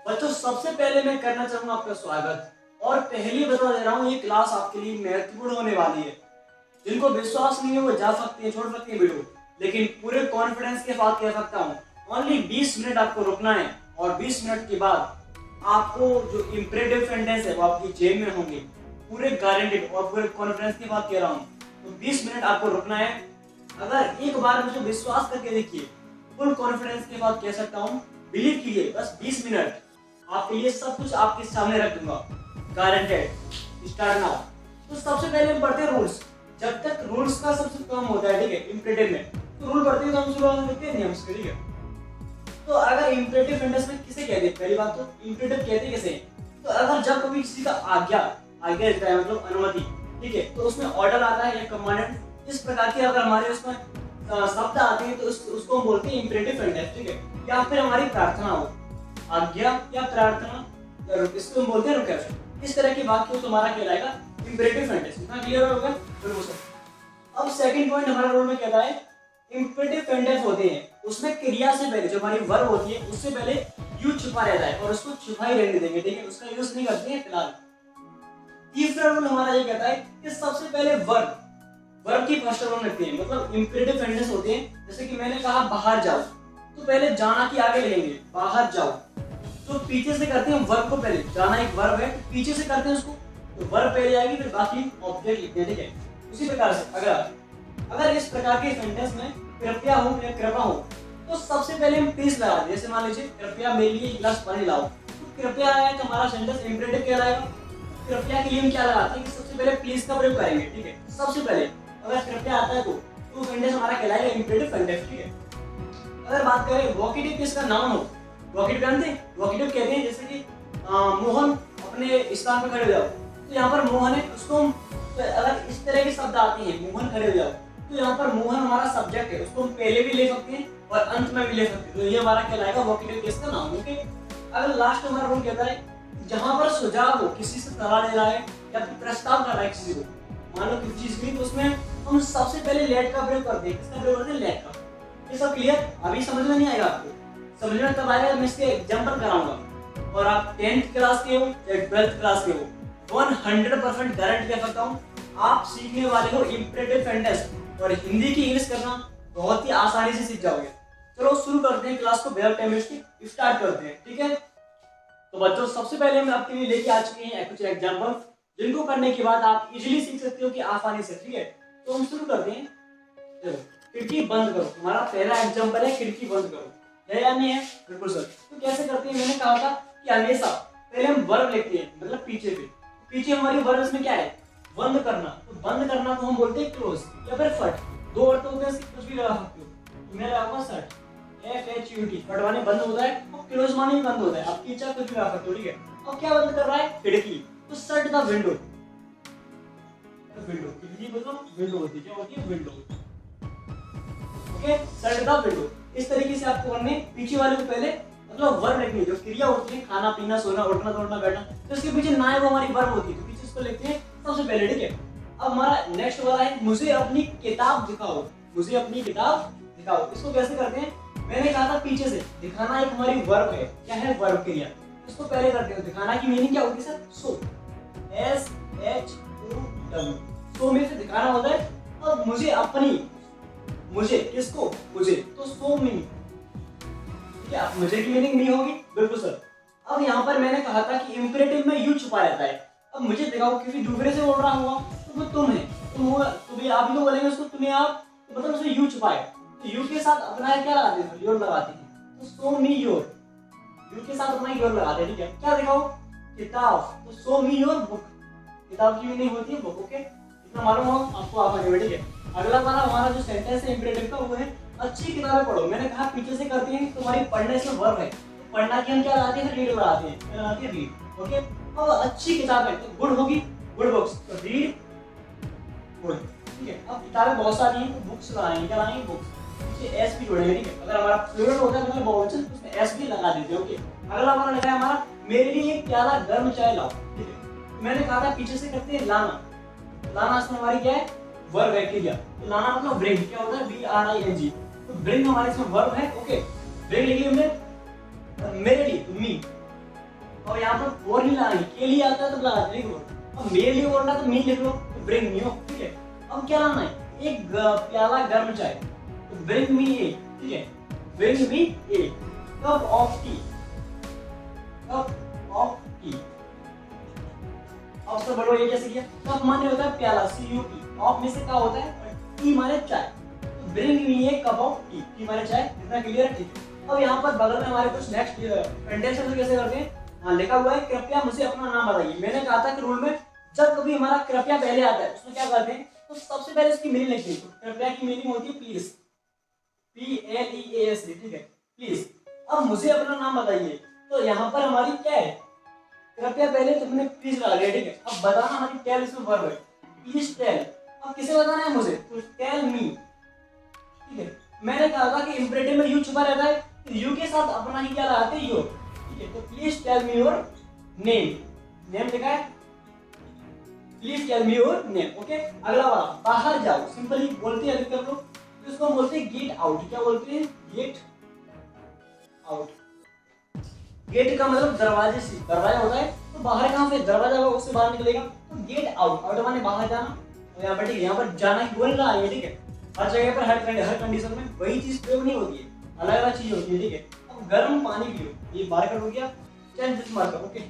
बच्चों सबसे पहले मैं करना चाहूंगा आपका स्वागत और पहले बता दे रहा हूँ ये क्लास आपके लिए महत्वपूर्ण होने वाली है। जिनको विश्वास नहीं है वो जा सकते हैं, छोड़ सकते हैं वीडियो, लेकिन पूरे कॉन्फिडेंस के साथ कह सकता हूँ ओनली 20 मिनट आपको रुकना है और 20 मिनट के बाद आपको जो इंप्रेटिव सेंटेंस है वो आपकी जेब में होंगे, पूरे गारंटेड और पूरे कॉन्फिडेंस के साथ कह रहा हूँ। तो 20 मिनट आपको रुकना है। अगर एक बार मुझे विश्वास करके देखिए, फुल कॉन्फिडेंस के साथ कह सकता हूँ, बिलीव कीजिए, बस 20 मिनट आपके लिए सब कुछ आपके सामने रख दूंगा, गारंटेड। Start now. तो सबसे पहले हम पढ़ते हैं रूल्स। जब तक रूल्स का सबसे कम होता है, ठीक है, इंप्रेटिव में तो रूल पढ़ते हैं तो हम शुरुआत में लिखते हैं नियम से, ठीक है। तो अगर इंप्रेटिव सेंटेंस में किसे कहते हैं, पहली बात तो इंप्रेटिव कहते हैं किसे, तो अगर जब कभी किसी का आज्ञा देता है मतलब अनुमति, ठीक है, तो उसमें ऑर्डर आता है या कमांड, इस प्रकार के अगर हमारे उसमें शब्द आते हैं तो उसको हम बोलते हैं इंप्रेटिव सेंटेंस, ठीक है। या फिर हमारी प्रार्थना हो, आज्ञा या प्रार्थना, इसको हम बोलते हैं रिक्वेस्ट। इस तरह के वाक्य तो हमारा कहलाएगा इंपेरेटिव सेंटेंस। इतना क्लियर हो गया? बिल्कुल सर। अब सेकंड पॉइंट हमारा रूल में कहता है इंपेरेटिव सेंटेंस होते हैं उसमें क्रिया से पहले जो हमारी वर्ब होती है उससे पहले यू छुपा रहता है और उसको छुपा ही रहने देंगे, ठीक है, उसका यूज नहीं करते हैं फिलहाल। तीसरा रूल हमारा ये कहता है कि सबसे पहले वर्ब की फर्स्ट फॉर्म रखते हैं, मतलब इंपेरेटिव सेंटेंस होते हैं। जैसे कि मैंने कहा बाहर जाओ, तो पहले जाना की आगे लेंगे, बाहर जाओ। तो पीछे से करते हैं वर्ब को पहले, जाना एक वर्ब है, तो पीछे से करते हैं उसको, तो वर्ब पहले आएगी फिर बाकी ऑब्जेक्ट लिखते हैं, ठीक है। उसी प्रकार से अगर इस प्रकार के सेंटेंस में कृपया हो या कृपा हो तो सबसे पहले हम प्लीज लगा दें। जैसे मान लीजिए कृपया मेरे लिए एक गिलास पानी लाओ, तो कृपया आया तो हमारा सेंटेंस इंपेरेटिव कहलाएगा। कृपया के लिए हम क्या लगाते हैं कि सबसे पहले प्लीज का प्रयोग करेंगे, ठीक है। सबसे पहले अगर कृपया आता है तो सेंटेंस हमारा कहलाएगा इंपेरेटिव सेंटेंस, ठीक है। अगर बात करें वोकेटिव किसका नाउन हो, वोकेटिव जानते हैं, वोकेटिव कहते हैं जैसे कि मोहन अपने स्थान पर खड़े हो जाओ, तो यहाँ पर मोहन है, उसको अगर इस तरह के शब्द आते हैं मोहन खड़े हो जाओ, तो यहाँ पर मोहन हमारा सब्जेक्ट है, उसको हम पहले भी ले सकते हैं और अंत में भी ले सकते हैं, तो ये हमारा कहलाएगा वोकेटिव केस का नाउन, ओके। अगर लास्ट हमारा रूल कहता है जहां पर सुझाव हो, किसी से सलाह ले रहा है या प्रस्ताव कर रहा है किसी को, मान लो किसी चीज की, तो उसमें हम सबसे पहले लेट का प्रयोग करते हैं। किसका प्रयोग करते हैं? लेट का। ये सब क्लियर? अभी समझ में नहीं आएगा आपको, समझ में तब आएगा मैं इसके एग्जाम्पल कराऊंगा। और आप 10th क्लास के हो या 12th क्लास के हो, 100% गारंटी कर सकता हूँ आप सीखने वाले हो इंपेरेटिव सेंटेंस और हिंदी की इंग्लिश करना बहुत ही आसानी से सीख जाओगे। चलो शुरू करते हैं क्लास को, बिना टाइम वेस्ट स्टार्ट करते हैं, ठीक है। तो बच्चों सबसे पहले हम आपके लिए लेके आ चुके हैं कुछ एग्जांपल, जिनको करने के बाद आप इजीली सीख सकते हो कि आसानी से, ठीक है। तो हम शुरू करते हैं। चलो खिड़की बंद करो, हमारा पहला एग्जांपल है खिड़की बंद करो, है या नहीं है? बिल्कुल सर। तो कैसे करते हैं? मैंने कहा था कि हमेशा पहले हम वर्ब लिखते हैं, मतलब पीछे हमारी वर्ब इसमें क्या है? बंद करना। तो बंद करना को हम बोलते हैं क्लोज या फिर शट। दो अर्थ होते हैं, कुछ भी लगा सकते हो। तो मैं लगाऊंगा शट, FHUT, शट माने बंद होता है और क्लोज माने भी बंद होता है। आप कीचा कुछ भी लगा सकते हो, ठीक है। अब क्या बंद कर रहा है? खिड़की। तो शट द विंडो, खिड़की मतलब विंडो होती है, क्या होती है? Window, okay. Shut the window. इस तरीके से आपको करने, पीछे वाले को पहले मतलब वर्ब लिखनी है, जो क्रिया होती है खाना पीना सोना उठना दौड़ना बैठना, तो इसके पीछे ना है वो हमारी वर्ब होती है, तो पीछे इसको लिखते हैं सबसे पहले, ठीक है। अब हमारा नेक्स्ट वाला है मुझे अपनी किताब दिखाओ, मुझे अपनी किताब दिखाओ। इसको कैसे करते हैं? मैंने कहा था पीछे से, दिखाना एक हमारी वर्ब है, क्या है? वर्ब क्रिया। इसको पहले करते हैं। दिखाना की मीनिंग क्या होती है सर? शो, SHOW, शो में से दिखाना होता है। अब मुझे अपनी, मुझे किसको? मुझे, तो शो मीनिंग, क्या मुझे की मीनिंग नहीं होगी? बिल्कुल सर। अब यहाँ पर मैंने कहा था कि इंपेरेटिव में यू छुपा रहता है। अब मुझे दिखाओ, किसी दूसरे से बोल रहा हुआ तो वो तुम है, तुम हो, तुम्हें आप ही तो बोलेंगे उसको, तुम्हें आप, तो मतलब उसमें यू छुपा है, तो यू के साथ अपना क्या लगाते हैं? योर लगाते हैं। तो शो मी योर, यू के साथ अपना योर लगाते हैं, ठीक है। क्या दिखाओ? किताब, तो शो मी योर बुक, किताब की मीनिंग होती है बुक, ओके। इतना मालूम हो आपको, आप आगे, ठीक है। अगला वाला हमारा जो सेंटेंस है इंपेरेटिव का, वो है अच्छी किताबें पढ़ो। मैंने कहा पीछे से करते हैं, तुम्हारी पढ़ने से वर्ब है, पढ़ना की हम क्या लगाते हैं? रीड लगाते हैं, क्या लगाते हैं? Read, okay. अब अच्छी किताब है तो गुड होगी, गुड बुक्स, तो रीड गुड, ठीक है। अब किताबें बहुत सारी हैं तो बुक्स लगाएंगे, क्या लगाएंगे? बुक्स, पीछे एस भी जोड़ेंगे, ठीक है। अगर हमारा प्लूरल होता है मतलब बहुवचन, तो उसमें एस भी लगा देते हैं, ओके। अगला वाला लिखा है हमारा मेरे लिए एक प्याला गर्म चाय लाओ, ठीक है। मैंने कहा था पीछे से करते हैं लाना, लाना इसमें हमारी क्या है? वर्ब है, क्रिया। तो लाना मतलब ब्रिंग, क्या होता है? BRING, तो ब्रिंग हमारे इसमें वर्ब है, ओके। ब्रिंग लिख लिया हमने। मेरे लिए मी, और यहाँ पर फोर नहीं लगाएंगे, के लिए आता है तो लगाते हैं फोर। अब मेरे लिए बोल रहा है तो मी लिख लो, तो ब्रिंग मी, ठीक है। अब क्या लाना है, एक प्याला गर्म चाय, तो ब्रिंग मी ए, ठीक है, bring me A cup of T, cup of T. अब सब बोलो ये कैसे किया, कप माने होता है प्याला, CUP, ऑफ में से क्या होता है, टी माने चाय, तो bring me A cup of T, T माने चाय, इतना क्लियर है, ठीक है। अब यहाँ पर बगल में हमारे कुछ नेक्स्ट सेंटेंस कैसे करते हैं, हाँ लिखा हुआ है कृपया मुझे अपना नाम बताइए। मैंने कहा था कि रूल में जब कभी हमारा कृपया पहले आता है उसमें क्या करते हैं, तो सबसे पहले उसकी मीनिंग लिखते हैं। तो कृपया की मीनिंग होती है प्लीज, PLEAS, ठीक है, प्लीज। अब मुझे अपना नाम बताइए, तो यहाँ पर हमारी क्या है, कृपया पहले तुमने प्लीज लगा दिया, ठीक है। अब बताना हमारी टेल इसमें वर्ब है, प्लीज टेल। अब किसे बताना है मुझे, तो टेल मी, ठीक है। मैंने कहा था कि इंपरेटिव में यू छुपा रहता है, तो यू के साथ अपना ही क्या लगाते हैं, योर, ठीक है। तो please tell me your name, name लिखा है, please tell me your name, okay. अगला वाला, बाहर जाओ, सिंपली बोलते हैं अधिकतर लोग, तो इसको बोलते हैं गेट आउट। क्या बोलते हैं, गेट आउट। गेट का मतलब दरवाजे से, दरवाजा होता है तो बाहर कहाँ से, दरवाजा होगा उससे बाहर निकलेगा, तो गेट आउट, आउट माने बाहर जाना। तो यहाँ पर ठीक है, यहाँ पर जाना ही बोल रहा है, ठीक है। हर जगह पर हर कंडीशन में वही चीज प्रयोग नहीं होती है, अलग अलग चीज होती है, ठीक है। अब गर्म पानी पियो, ये मार्कर हो गया, change this marker, okay,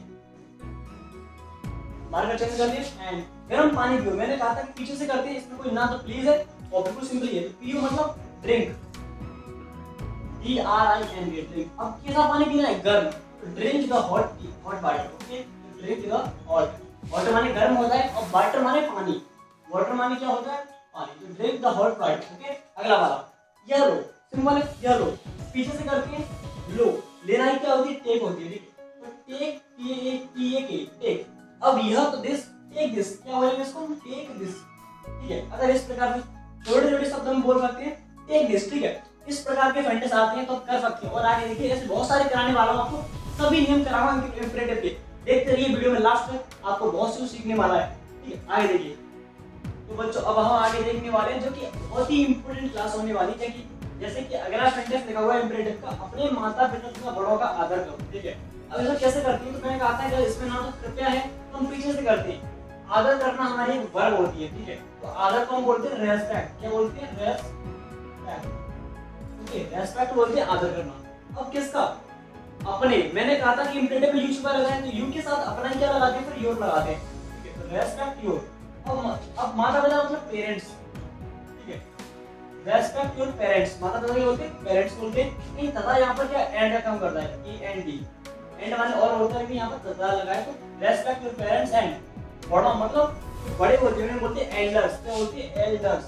marker change कर दिया। एंड गर्म पानी पियो, मैंने कहा था कि पीछे से करते हैं, इसमें कोई ना तो प्लीज है और बिल्कुल सिंपली है, तो पियो मतलब ड्रिंक, DRINK, ड्रिंक। अब कैसा पानी पीना है, गर्म, तो drink the hot T, hot water, okay, drink the hot, water माने गर्म होता है और वाटर माने पानी, वाटर माने क्या होता है, पानी, तो drink the hot water, okay. अगला वाला, येलो, सिंपल है, येलो, पीछे से करते हैं लो, लेना ही क्या होती है, टेक होती है, ठीक है। तो टेक, TAKE, टेक। अब यह तो दिस, टेक दिस, क्या बोलेंगे इसको, टेक दिस, ठीक है। अगर इस प्रकार के छोटे छोटे शब्द हम बोल सकते हैं, टेक दिस, ठीक है। इस प्रकार के सेंटेंस आते हैं तो आप कर सकते हैं। और आगे देखिए, ऐसे बहुत सारे कराने वाला हूं आपको, सभी नियम कराऊंगा इंपरेटिव के, देखते रहिए वीडियो में, लास्ट में आपको बहुत कुछ सीखने वाला है, ठीक है। आगे देखिए, तो बच्चों अब हम आगे देखने वाले हैं जो कि बहुत ही इंपॉर्टेंट क्लास होने वाली है, कि जैसे कि अगला सेंटेंस लिखा हुआ है इंपरेटिव का, अपने माता पिता तथा बड़ों का आदर करो, ठीक है। अब इसको कैसे करते हैं, तो मैंने कहा था कि इसमें ना तो कृपया है तो हम पीछे से करते हैं, आदर करना हमारी एक वर्ब होती है, ठीक है। तो आदर को हम बोलते हैं रेस्पेक्ट, क्या बोलते हैं, रेस्पेक्ट, ओके, रेस्पेक्ट बोलते हैं आदर करना। अब किसका, अपने, मैंने कहा था कि इंपरेटिव में यू छुपा रहता है, तो यू के साथ अपना ही क्या लगाते हैं, फिर योर लगाते हैं, ठीक है। तो रेस्पेक्ट योर। अब माता पिता मतलब पेरेंट्स, ठीक है, रेस्पेक्ट योर पेरेंट्स, माता पिता बोलते हैं, पेरेंट्स बोलते हैं। नहीं तथा यहाँ पर क्या एंड का काम करता है, END, एंड वाले और होता है कि यहाँ पर तथा लगाए, तो रेस्पेक्ट योर पेरेंट्स एंड, बड़ा मतलब बड़े होते हैं, बोलते हैं एल्डर्स, क्या बोलते हैं, एल्डर्स,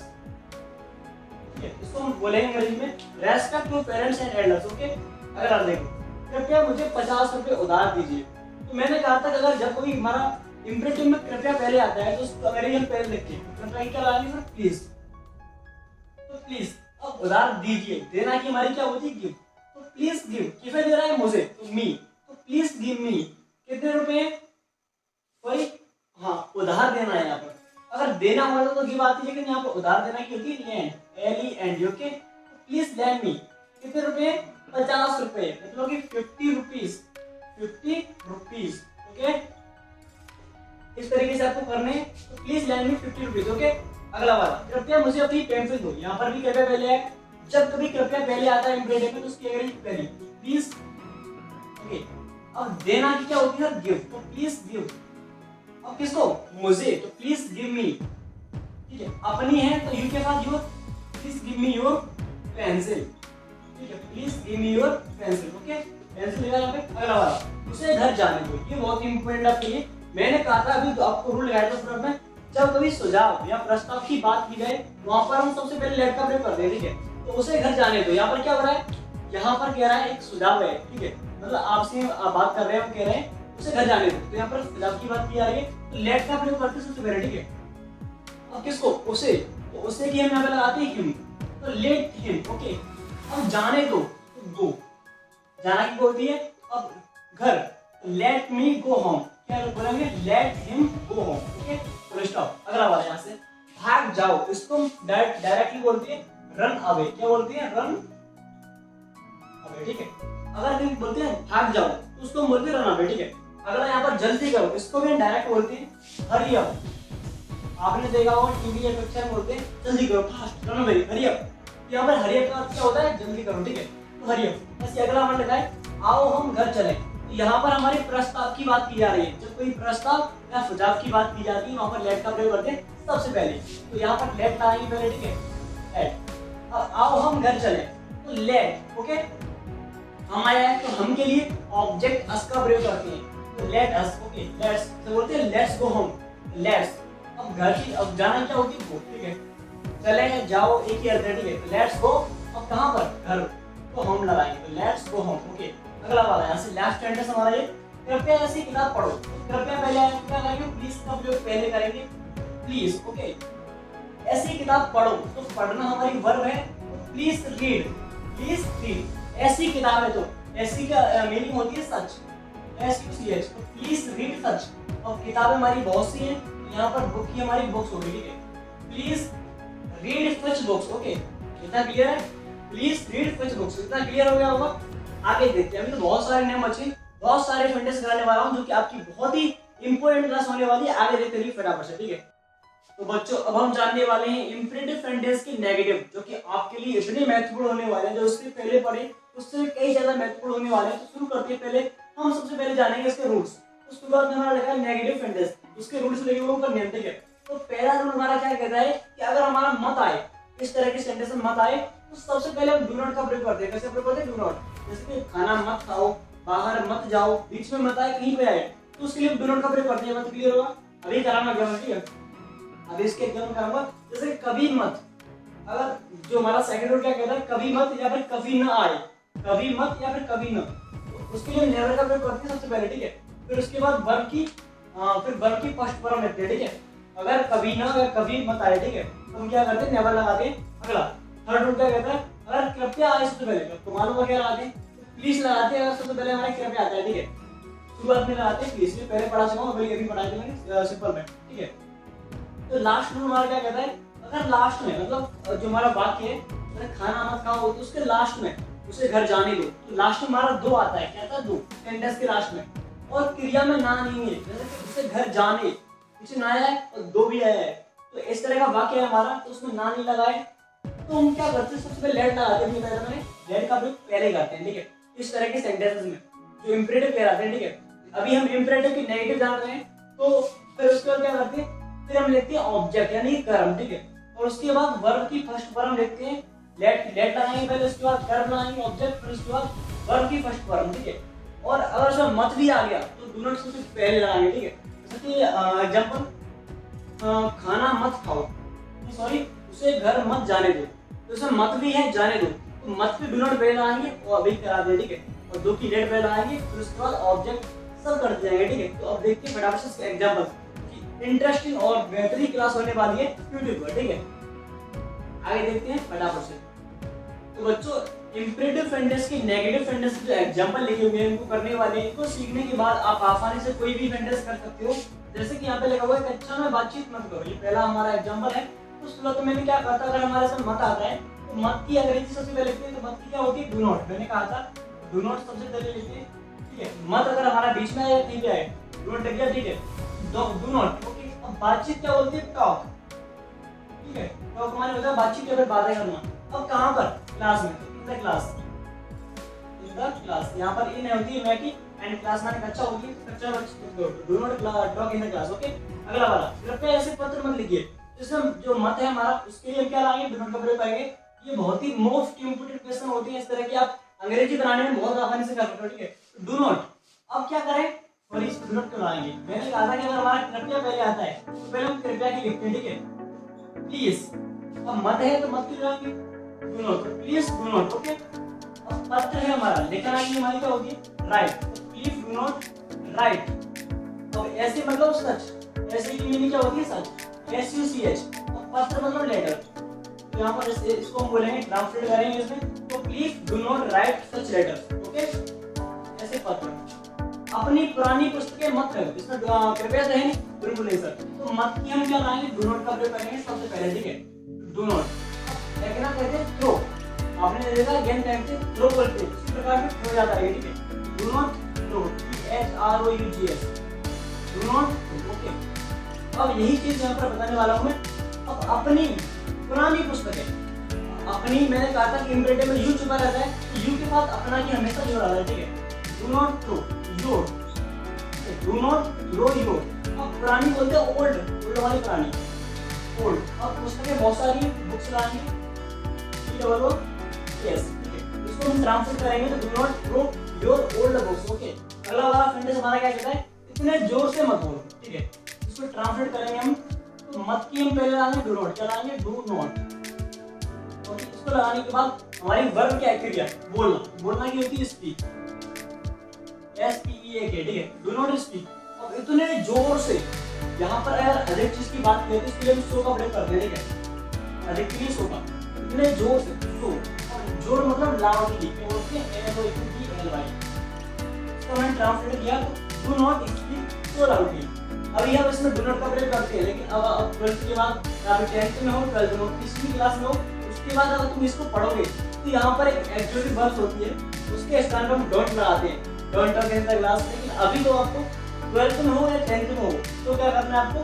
ठीक है। इसको हम बोलेंगे अंग्रेजी में respect your parents and elders, okay. अगर आप देखो, कृपया मुझे 50 रुपए उधार दीजिए, तो मैंने कहा था कि अगर जब कोई हमारा इंपरेटिव में कृपया पहले आता है तो उसको अंग्रेजी में पहले लिखते हैं, कृपया क्या लगाएंगे सर, प्लीज, तो प्लीज। अब उधार दीजिए, देना की हमारी क्या होती है, गिव, तो प्लीज गिव, किसे दे रहा है, मुझे, तो मी, तो प्लीज गिव मी, कितने रुपए, कोई, हाँ उधार देना है यहाँ पर। अगर देना होता तो गिव आती, लेकिन यहाँ पर उधार देना की होती है lend, LEND, okay. Please lend me, कितने रुपए, 50 रुपए, मतलब कि 50 रुपीज, 50 रुपीज, ओके। इस तरीके से आपको करने हैं, तो please lend me 50 rupees, okay. अगला वाला, कृपया मुझे अपनी पेंसिल दो, यहाँ पर भी कृपया पहले है, जब कभी कृपया पहले आता है इंपरेटिव में तो उसकी अंग्रेजी पहली प्लीज, ओके। अब देना की क्या होती है, गिव, तो प्लीज गिव। अब किसको, मुझे, तो प्लीज गिव मी, ठीक है। अपनी है तो यू के साथ your, please give me your pencil, ठीक है, please give me your pencil, okay. Pencil लेगा यहाँ पे। अगला वाला, उसे घर जाने दो, ये बहुत इंपॉर्टेंट आपके लिए। मैंने कहा था अभी तो आपको रूल लगाया था फ्रंट में, जब कभी सुझाव या प्रस्ताव की बात की जाए वहां पर हम सबसे पहले लेट का प्रयोग करते हैं, ठीक है। तो उसे घर जाने दो, यहाँ पर क्या हो रहा है, यहाँ पर कह रहा है एक सुझाव है, ठीक है, मतलब आपसे बात कर रहे हैं, हम कह रहे हैं उसे घर जाने दो, तो यहाँ पर सुझाव की बात की जा रही है, तो लेट का प्रयोग करते सबसे पहले, ठीक है। अब किसको, उसे, तो उसे की हम यहाँ पे लगाते हैं हिम, तो लेट हिम, ओके। अब जाने दो, तो गो, जाना की बोलती है। अब घर, लेट मी गो होम, क्या बोलेंगे, let him go home, okay, full stop. अगला वाला यहाँ से, भाग जाओ, इसको डायरेक्टली बोलते हैं रन अवे, क्या बोलते हैं, रन अवे, ठीक है। अगर कहीं बोलते हैं भाग जाओ तो उसको बोलते हैं रन अवे, ठीक है। अगला यहाँ पर जल्दी करो, इसको भी डायरेक्ट बोलते हैं हरी अप। आपने देखा होगा टीवी या पिक्चर में बोलते हैं जल्दी करो, फास्ट रनो वेरी हरी अप। यहाँ पर हरी अप का अर्थ क्या होता है? जल्दी करो, ठीक है, तो हरी अप। बस अगला हमारे लगा है आओ हम घर चले। तो यहाँ पर हमारे प्रस्ताव की बात की जा रही है। जब कोई प्रस्ताव या सुझाव की बात की जाती है वहाँ पर लेट का प्रयोग करते हैं सबसे पहले। तो यहाँ पर लेट लगाएंगे पहले, ठीक है, लेट। अब आओ हम घर चले, तो लेट, ओके, हम आया है तो हम के लिए ऑब्जेक्ट अस का प्रयोग करते हैं, तो लेट अस, ओके, लेट्स, तो बोलते हैं लेट्स गो होम, लेट्स। अब घर की, अब जाना क्या होती है? गो, ठीक है, चले जाओ एक ही अर्थ है, ठीक है, तो लेट्स गो। अब कहाँ पर? घर, तो हम लगाएंगे, तो लेट्स गो होम, ओके। अगला वाला यहाँ से लास्ट सेंटेंस हमारा ये, कृपया ऐसी किताब पढ़ो। कृपया पहले क्या करेंगे? प्लीज का प्रयोग पहले करेंगे, प्लीज, ओके, ऐसी किताब पढ़ो। तो पढ़ना हमारी वर्ब है, प्लीज रीड, प्लीज रीड। ऐसी किताब है तो ऐसी का मीनिंग होती है सच, SUCH, तो प्लीज रीड सच। अब किताबें हमारी बहुत सी हैं, यहाँ पर बुक की हमारी बुक्स होगी, ठीक है, please read such books, okay, इतना क्लियर है? प्लीज रीड सच बुक्स, इतना क्लियर हो गया होगा। आगे देखते हैं, अभी तो बहुत सारे नेम बचे, बहुत सारे सेंटेंस कराने वाला हूँ जो कि आपकी बहुत ही इंपॉर्टेंट क्लास होने वाली है। आगे देखते रहिए फटाफट से, ठीक है। तो बच्चों अब हम जानने वाले हैं इंफिनिटिव सेंटेंस के नेगेटिव, जो कि आपके लिए इतने महत्वपूर्ण होने वाले हैं, जो उससे पहले पढ़े उससे कई ज्यादा महत्वपूर्ण होने वाले हैं। तो शुरू करते हैं, पहले हम सबसे पहले जानेंगे इसके रूल्स। उसके बाद में हमारा लिखा है नेगेटिव सेंटेंस, उसके रूल्स लेके वो ऊपर नियम, ठीक है। तो पहला रूल हमारा क्या कहता है कि अगर हमारा मत आए, इस तरह के सेंटेंस में मत आए, तो सबसे पहले हम डू नॉट का प्रयोग करते हैं। कैसे प्रयोग करते हैं? Do not. जैसे कि खाना मत खाओ, बाहर मत जाओ, बीच में मत आए, कहीं पे आए, तो उसके लिए डू नॉट का प्रयोग करते हैं। मत क्लियर होगा? अभी कराना क्या, ठीक है, अभी इसके एग्जाम करूंगा। जैसे कभी मत, अगर जो हमारा सेकंड रूल क्या कहता है, कभी मत या फिर कभी न आए, कभी मत या फिर कभी न, तो उसके लिए नेवर का प्रयोग करते हैं सबसे पहले, ठीक है। फिर उसके बाद वर्ब की फिर वर्ब की फर्स्ट फॉर्म लेते हैं, ठीक है। अगर कभी न या कभी मत आए, ठीक है, तो हम क्या करते हैं? नेवर लगाते हैं। अगला थर्ड रूल क्या कहता है? अगर कृपया आए सबसे पहले, तो मालूम है क्या लगाते हैं? प्लीज लगाते हैं। अगर सबसे पहले हमारे कृपया आता है, ठीक है, शुरुआत में लगाते हैं प्लीज, पहले पढ़ा चुका हूं, अभी पढ़ा चुका सिंपल में, ठीक है। तो लास्ट रूल हमारा क्या कहता है? अगर लास्ट में, मतलब जो हमारा वाक्य है, अगर खाना मत खाओ, तो उसके लास्ट में उसे घर जाने दो, तो लास्ट में हमारा दो आता है, क्या आता है? दो, सेंटेंस के लास्ट में, और क्रिया में ना नहीं है, जैसे कि उसे घर जाने, पीछे ना आया है और दो भी आया है, तो इस तरह का वाक्य है हमारा, तो उसमें ना नहीं लगाए, तो हम क्या करते हैं? सबसे पहले लेट लगाते हैं। मैंने लेट का प्रयोग पहले करते हैं, ठीक है, इस तरह के सेंटेंसेस में जो इंपरेटिव कहलाते हैं, ठीक है। अभी हम इंपरेटिव की नेगेटिव जान रहे हैं, तो फिर उसके बाद क्या करते हैं? फिर हम लिखते हैं ऑब्जेक्ट यानी कर्म, ठीक है, और उसके बाद वर्ब की फर्स्ट फॉर्म लिखते हैं, लेट लगाएंगे पहले, उसके बाद कर्म लगाएंगे ऑब्जेक्ट, फिर उसके बाद वर्ब की फर्स्ट फॉर्म, ठीक है। और अगर उसमें मत भी आ गया तो डू नॉट सबसे पहले लगाएंगे, ठीक है। जैसे कि एग्जांपल, खाना मत खाओ, सॉरी उसे घर मत जाने दो, तो उसमें मत भी है, जाने दो, तो मत भी डू नॉट पहले लगाएंगे और अभी करा दे, ठीक है, और दो की लेट पहले लगाएंगे, फिर उसके बाद ऑब्जेक्ट सब कर जाएंगे, ठीक है। तो अब देखते हैं फटाफट से एग्जांपल, इंटरेस्टिंग और बेहतरीन क्लास होने वाली है यूट्यूब पर, ठीक है। आगे देखते हैं फटाफट से। तो बच्चों इंपरेटिव सेंटेंस के नेगेटिव सेंटेंस जो एग्जांपल लिखे हुए हैं इनको करने वाले, इनको सीखने के बाद आप आसानी से कोई भी सेंटेंस कर सकते हो। जैसे कि यहाँ पे लिखा हुआ है कक्षा में बातचीत मत करो, ये पहला हमारा एग्जांपल है। तो शुरुआत में क्या करता है? अगर हमारे साथ मत आता है तो मत की अंग्रेजी सबसे पहले लिखते हैं, तो मत की क्या होती है? Do not. मैंने कहा था डू नॉट सबसे पहले लिखते हैं, ठीक है। मत अगर हमारा बीच में आए कहीं पे आए, डू नॉट लिख दिया, ठीक है, डू नॉट, ओके। अब बातचीत क्या बोलती है? टॉक, ठीक है, टॉक हमारे होता है बातचीत या फिर बातें करना। अब कहाँ पर? क्लास में, in the class, in the class. यहाँ पर इन होती है मैं की, एंड क्लास माने कक्षा होती है, कक्षा do not talk in the class, okay. अगला वाला, कृपया ऐसे पत्र मत लिखिए। इसमें जो मत है हमारा, उसके लिए क्या लाएंगे? डू नॉट का प्रयोग करेंगे। ये बहुत ही मोस्ट इंपोर्टेंट क्वेश्चन होती है, इस तरह की आप अंग्रेजी बनाने में बहुत आसानी से कर सकते हो, ठीक है। डू नॉट, अब क्या करें? और इस डू नॉट को लाएंगे। मैंने कहा था कि अगर हमारा कृपया पहले आता है तो पहले हम कृपया की लिखते हैं, ठीक है, प्लीज। अब मत है तो मत की लगाएंगे, do not, please do not, okay. अब पत्र है हमारा, लिखना की हमारी क्या होती है? Right, please do not right. अब ऐसे मतलब सच, ऐसे की मीनिंग क्या होती है? सच, SUCH। अब पत्र मतलब लेटर, तो यहाँ पर इसको हम बोलेंगे, ट्रांसलेट करेंगे इसमें, तो please do not write such letter, okay. ऐसे पत्र। अपनी पुरानी पुस्तकें मत रखो, इसमें कृपया तो है नहीं, बिल्कुल नहीं सर। तो मत की हम क्या लाएंगे? डू नॉट का प्रयोग करेंगे सबसे पहले, ठीक है, डू नॉट। लेकिन आप कहते हैं थ्रो, आपने देखा गेम टाइम से थ्रो करते हैं, इसी प्रकार से थ्रो जाता है, ठीक है, do not throw, DONTROUGS, do not. Okay, अब यही चीज यहाँ पर बताने वाला हूँ मैं। अब अपनी पुरानी पुस्तकें, अपनी, मैंने कहा था कि इम्परेटिव में यू छुपा रहता है, यू के साथ अपना ही हमेशा जुड़ा रहता है, ठीक है। Do not throw your, do not throw your. अब पुरानी बोलते हैं ओल्ड, ओल्ड वाली पुरानी, ओल्ड। अब पुस्तकें बहुत सारी बुक्स लाएंगे, यस, ठीक है। इसको हम ट्रांसलेट करेंगे तो do not throw your old books. Okay, अगला वाला सेंटेंस हमारा क्या कहता है, इतने जोर से मत बोलो, ठीक है। इसको ट्रांसलेट करेंगे हम तो मत की हम पहले लगाएंगे डू नॉट, क्या लगाएंगे, डू नॉट। और इसको लगाने के बाद हमारी वर्ब क्या है, क्रिया, बोलना। बोलना की होती है स्पीक, SPEAK, ठीक है, डू नॉट स्पीक। अब इतने जोर से, यहाँ पर अगर अधिक चीज की बात करें तो इसके लिए हम सो का प्रयोग करते हैं, ठीक है, अधिक के लिए सो का, इतने जोर से, सो, और जोर मतलब लाउडली, क्या बोलते हैं, LOUDLY। इसको मैंने ट्रांसलेट किया तो do not speak so loudly. अभी हम इसमें डू नॉट का प्रयोग करते हैं, लेकिन अब 12th के बाद, या फिर 10th में हो, 12th में हो, किसी क्लास में हो, उसके बाद अगर तुम इसको पढ़ोगे तो यहाँ पर एक एक्चुअली वर्ब होती है, उसके स्थान पर हम डोंट लगाते हैं, don't talk in the class. लेकिन अभी तो आपको 12th में हो या 10th में हो तो क्या करना है आपको,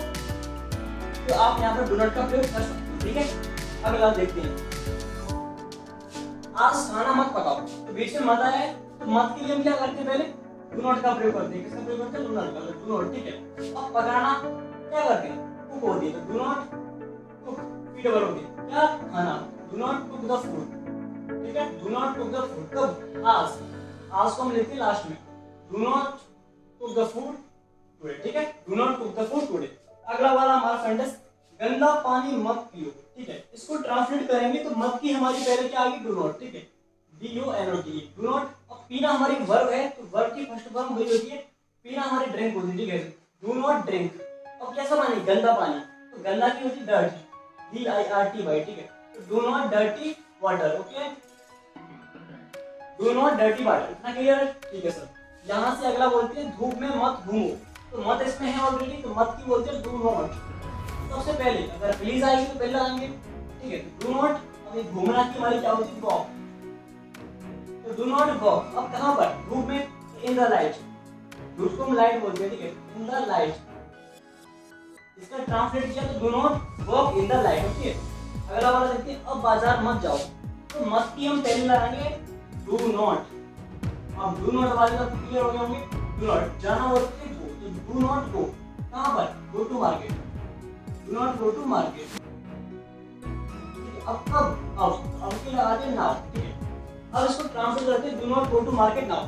तो आप यहाँ पर डू नॉट का प्रयोग कर सकते हो, ठीक है। अगला देखते हैं, आज खाना मत पकाओ, तो बीच में मत आया है तो मत के लिए हम क्या करते हैं, पहले डू नॉट का प्रयोग करते हैं। किसका प्रयोग करते हैं, डू नॉट का, डू नॉट, ठीक है। अब पकाना क्या करते हैं, कुक होती है, तो डू नॉट कुक, फीडेबल होती है, क्या, खाना, do not cook the food, ठीक है, do not cook the food. कब, आज, आज को हम लेते हैं लास्ट में, do not cook the food today, ठीक है, do not cook the food today. अगला वाला हमारा सेंटेंस, गंदा पानी मत पियो, ठीक है। इसको ट्रांसलेट करेंगे तो मत की हमारी पहले क्या आएगी, डू नॉट, ठीक है, DUNOT, डू नॉट। अब पीना हमारी वर्ब है तो वर्ब की फर्स्ट फॉर्म वही होती है, पीना हमारी ड्रिंक होती है, ठीक है, डू नॉट ड्रिंक। अब कैसा पानी, गंदा पानी, तो गंदा की होती है डर्टी, DIRTY, ठीक है, तो do not dirty water. Okay, do not dirty water, इतना क्लियर है, ठीक है सर। यहाँ से अगला बोलते हैं धूप में मत घूमो, तो मत इसमें है ऑलरेडी, तो मत की बोलते हैं डू नॉट। सबसे पहले अगर प्लीज आएगी तो पहले आएंगे, ठीक है, डू नॉट। अभी घूमना की हमारी क्या होती है, वॉक, तो डू नॉट वॉक। अब कहाँ पर, धूप में, इन द लाइट, धूप को हम लाइट बोलते हैं, ठीक है, इन द लाइट। इसका ट्रांसलेट किया तो do not walk in the light. Okay, अगला वाला देखते हैं, अब बाजार मत जाओ, तो मत की हम पहले लगाएंगे डू नॉट। अब डू नॉट वाले का क्लियर हो गए होंगे, डू नॉट, जाना बोलते हैं गो, तो डू नॉट गो, कहाँ पर, go to market, do not go to market. अब कब, अब के लगाते हैं नाउ, ठीक है। अब इसको ट्रांसलेट करते हैं, do not go to market now.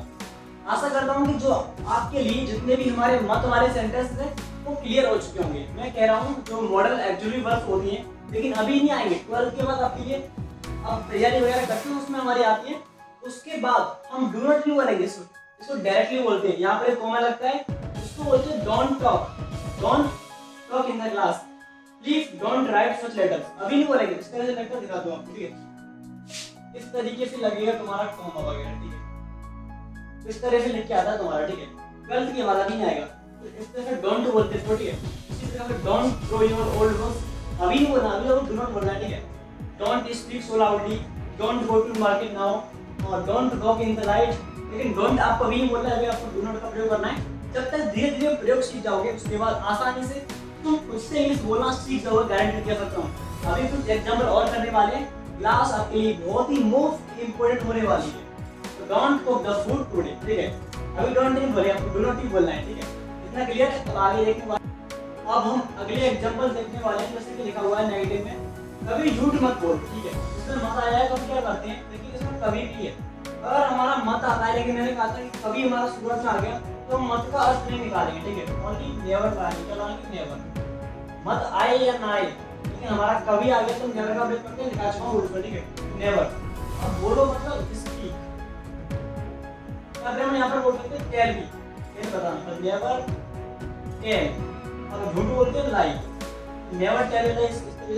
आशा करता हूँ कि जो आपके लिए जितने भी हमारे मत वाले सेंटेंस हैं वो क्लियर हो चुके होंगे। मैं कह रहा हूँ जो मॉडल एक्चुअली वर्ब होती हैं, लेकिन अभी नहीं आएंगे, 12th के बाद आपके लिए अब तैयारी वगैरह करते हैं उसमें हमारी आती है। उसके बाद हम डू नॉट क्यों करेंगे, इसको डायरेक्टली बोलते हैं, यहाँ पर कॉमा लगता है, इसको बोलते हैं don't talk, don't talk in the class, please don't write such letters. अभी नहीं बोलेंगे, इस तरह से लेटर दिखा दूं आपको, ठीक है, इस तरीके से लगेगा तुम्हारा कॉमा वगैरह, ठीक है, इस तरह से लिख के आता है तुम्हारा, ठीक है। 12th की हमारा नहीं आएगा, तो इस तरह से डोंट बोलते हैं, ठीक है। इसी तरह से don't throw your old books, अभी नहीं बोलना, अभी डू नॉट बोलना है, ठीक है। Don't speak so loudly, don't go to market now, और don't walk in the light. लेकिन डोंट आपको अभी नहीं बोलना है, अभी आपको डू नॉट का प्रयोग करना है। जब तक धीरे धीरे प्रयोग सीख जाओगे उसके बाद आसानी से तुम उससे इंग्लिश बोलना सीख जाओगे, गारंटी कर सकता हूँ। अभी कुछ एग्जाम्पल और करने वाले हैं, क्लास आपके लिए बहुत ही मोस्ट इंपोर्टेंट होने वाली है। तो don't cook the food today, ठीक है, अभी डोंट नहीं बोले, आपको डू नॉट ही बोलना है, ठीक है, इतना क्लियर है। तो आगे देखने वाले, अब हम अगले एग्जाम्पल देखने वाले हैं, जैसे कि लिखा हुआ है नेगेटिव में, कभी झूठ मत बोल, ठीक है। इसमें मत आया है तो हम क्या करते हैं, लेकिन इसमें कभी भी है, अगर हमारा मत आता है, लेकिन मैंने कहा था कि कभी हमारा शुरुआत में आ गया तो हम मत का अर्थ नहीं निकालेंगे, ठीक है, ओनली नेवर लगाएंगे, नेवर। मत आए या ना आए, लेकिन हमारा कभी आ गया तो नेवर का प्रयोग करते हैं, लिखा चुका हूं ऊपर, ठीक है, नेवर। अब बोलो मतलब स्पीक, अगर हम यहाँ पर बोल सकते हैं टेल मी, ये बताना, मतलब नेवर टेल। अब झूठ बोलते हैं लाई, नेवर टेल लाई,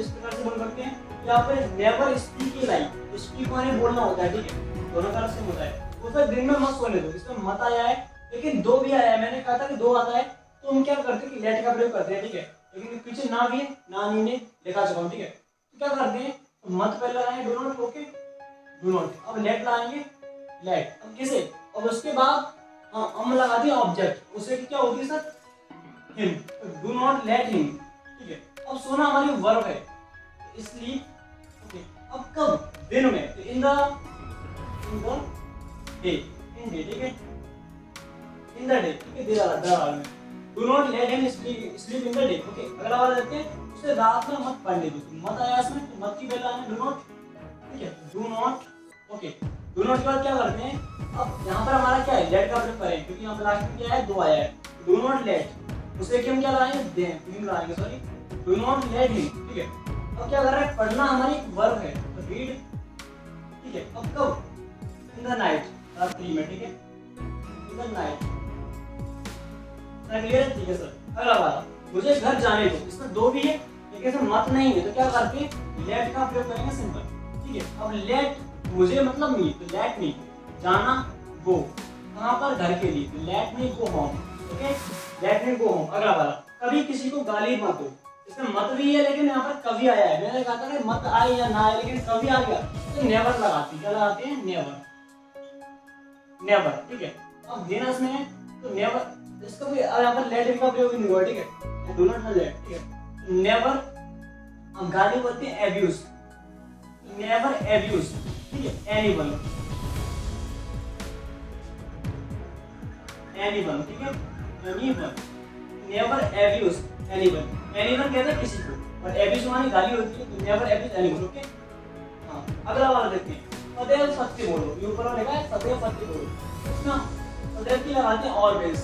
इस प्रकार से बोल सकते हैं। या फिर नेवर स्पीक ए लाई, स्पीक माने बोलना होता है, ठीक है, दोनों तरफ से होता है। उसे दिन में मत सोने दो, इसमें मत आया है, लेकिन दो भी आया है, मैंने कहा था कि दो आता है तो हम क्या करते हैं कि लेट का प्रयोग करते हैं, ठीक है, लेकिन पीछे ना भी है, ना नहीं ने लिखा चुका हूं, ठीक है, तो क्या करते हैं, तो मत पहले लगाएंगे do not, okay, do not. अब लेट लाएंगे, लेट, अब किसे, अब उसके बाद हम लगाते हैं ऑब्जेक्ट, उसे क्या होती है sir, him, do not let him, ठीक है। अब सोना हमारी वर्ब है, स्लीप, ओके। अब कब, दिन में, तो in the day, in day, ठीक है, इन द डे, ठीक है, दे रहा में, do not let him sleep in the day, okay. अगला वाला देखते हैं, उसे रात में मत पढ़ने दो, मत आया इसमें, तो मत की पहला है डू नॉट, ठीक है, do not, okay. Do not के बाद क्या करते हैं, अब यहाँ पर हमारा क्या है, लेट का प्रयोग करें, क्योंकि यहाँ पर लास्ट में क्या है, दो आया है, डू नॉट लेट, उसे कि हम क्या लगाएंगे, हिम लगाएंगे, sorry, do not let him, ठीक है। अब क्या कर रहा है, पढ़ना हमारी एक वर्ब है, तो रीड, ठीक है। अब कब, इन द नाइट, रात्रि में, ठीक है, इन द नाइट, क्लियर है, ठीक है सर। अगला वाला, मुझे घर जाने दो, इसमें दो भी है लेकिन इसमें मत नहीं है, तो क्या करते हैं, लेट का प्रयोग करेंगे, सिंपल, ठीक है। अब लेट मुझे मतलब मी, तो लेट मी, जाना, गो, कहाँ पर, घर के लिए, तो let me go home, okay, let me go home. अगला वाला, कभी किसी को गाली मत दो, इसमें मत भी है लेकिन यहाँ पर कभी आया है, मैंने कहा था कि मत आए या ना आए, लेकिन कभी आ गया तो नेवर लगाती, क्या लगाते हैं, नेवर, नेवर, ठीक है। अब देना इसमें है तो नेवर, इसका भी यहाँ पर लेट का प्रयोग नहीं हुआ, ठीक है, डू नॉट लेट, ठीक है। नेवर, हम गाली बोलते हैं एब्यूज, नेवर एब्यूज, ठीक है, एनीवन, एनीवन, ठीक है, anyone, never abuse anyone, anyone कहते हैं किसी को, और एब्यूज मानी गाली होती है, तो नेवर एब्यूज एनीवन, ओके। हाँ, अगला वाला देखते हैं, सदैव सत्य बोलो, ये ऊपर लिखा है सदैव सत्य बोलो, उसमें सदैव की लगाते हैं ऑलवेज,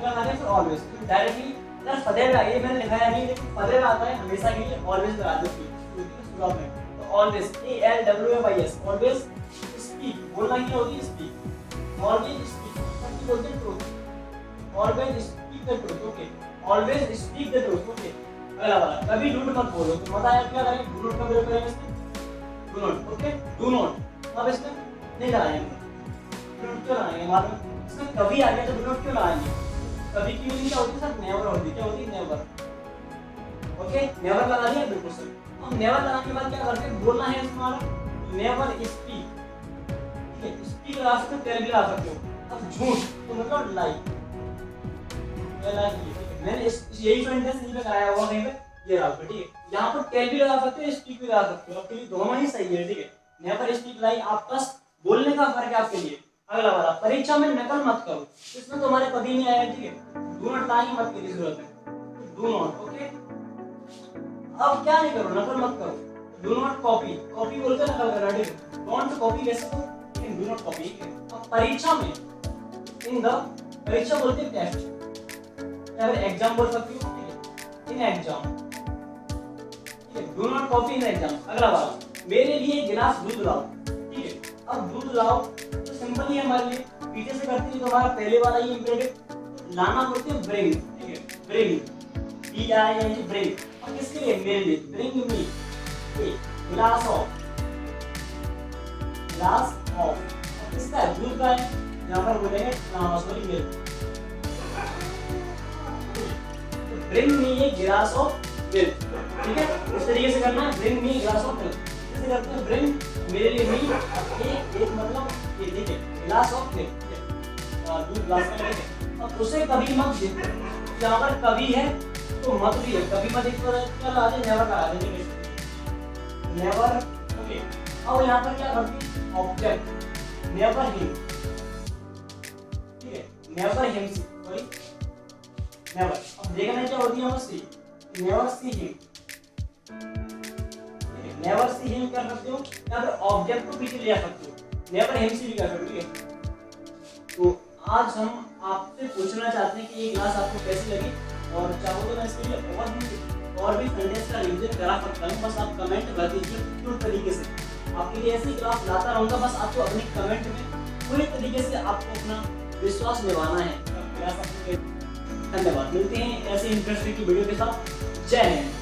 लगाते हैं फिर ऑलवेज, डायरेक्टली अगर सदैव आए, मैंने लिखा है नहीं लेकिन सदैव आता है हमेशा के लिए, ऑलवेज लगा दो शुरुआत में, तो ऑलवेज, ALWAYS, ऑलवेज स्पीक, बोलना क्या होती है, स्पीक, ऑलवेज स्पीक, सत्य बोलते हैं truth, always speak the truth, okay, always speak the truth, okay. अगला वाला, कभी झूठ मत बोलो, तो मत आया क्या करेंगे, डू नॉट का प्रयोग करेंगे इसमें, do not, okay, do not, अब इसमें नहीं लगाएंगे, डू नॉट क्यों लगाएंगे, मालूम इसमें कभी आ गया तो डू नॉट क्यों लगाएंगे, कभी की मीनिंग क्या होती है सर, नेवर होती है, क्या होती है, नेवर, ओके, नेवर लगा दिया, बिल्कुल सर। अब नेवर लगाने के बाद क्या करते हैं, बोलना है इसमें हमारा, नेवर स्पीक, ठीक है, स्पीक लगा सकते हो, टेल भी लगा सकते हो। अब झूठ तो मतलब लाई, मैंने यही सेंटेंस नहीं पे कराया हुआ कहीं पे, ये रहा, ठीक है। यहाँ पर टेल भी लगा सकते हो, स्पीक भी लगा सकते हो, आपके लिए दोनों ही सही है, ठीक है। नेवर स्पीक लाई, आप बस बोलने का फर्क है आपके लिए। अगला वाला, परीक्षा में नकल मत करो, इसमें तो हमारे कभी नहीं आया, ठीक है, डू नॉट लाई मत की जरूरत है, डू नॉट, ओके। अब क्या नहीं करो, नकल मत करो, डू नॉट कॉपी, कॉपी बोलकर नकल करना, ठीक है, डोंट कॉपी वैसे तो, लेकिन डू नॉट कॉपी, ठीक है। अब परीक्षा में, इन द, परीक्षा बोलते हैं टेस्ट, या फिर एग्जाम बोल सकती हो, ठीक है, इन एग्जाम, ठीक है, do not copy in exam. अगला वाला, मेरे लिए गिलास दूध लाओ, ठीक है। अब दूध लाओ तो सिंपल ही हमारे लिए, पीछे से करते हैं तो हमारा पहले वाला ही इंपरेटिव, लाना बोलते हैं ब्रिंग, ठीक है, ब्रिंग, BRING, ब्रिंग। और किसके लिए, मेरे लिए, bring me glass of, glass of, किसका है, दूध का है, यहाँ पर बोलेंगे सॉरी मिल्क, ब्रिंग मी ए गिलास ऑफ मिल्क, ठीक है, इस तरीके से करना है, bring me glass of milk, कैसे करते हैं, ब्रिंग, मेरे लिए मी, एक मतलब ये, ठीक है, गिलास ऑफ मिल्क, ठीक है, दूध ग्लास में, ठीक है। अब उसे कभी मत दे, यहाँ पर कभी है तो मत भी है, कभी मत, एक बार क्या लगा दे, नेवर लगा दे, ठीक है, नेवर, ओके। अब यहाँ पर क्या करते हैं, ऑब्जेक्ट, नेवर हिम, ठीक है, नेवर हिम, सॉरी, नेवर। अब देखना क्या होती है, हम see, never see him, never see him कर सकते हो, या फिर ऑब्जेक्ट को पीछे ले आ सकते हो, नेवर हिम सी भी कर सकते हो, ठीक है। तो आज हम आपसे पूछना चाहते हैं कि ये क्लास आपको कैसी लगी, और चाहो तो मैं इसके लिए और भी सेंटेंस का रिवीजन करा सकता हूँ, बस आप कमेंट कर दीजिए पूरी तरीके से, आपके लिए ऐसी क्लास लाता रहूँगा, बस आपको अपनी कमेंट में पूरी तरीके से आपको अपना विश्वास निभाना है। धन्यवाद, मिलते हैं ऐसे इंटरेस्टिंग वीडियो के साथ, जय हिंद।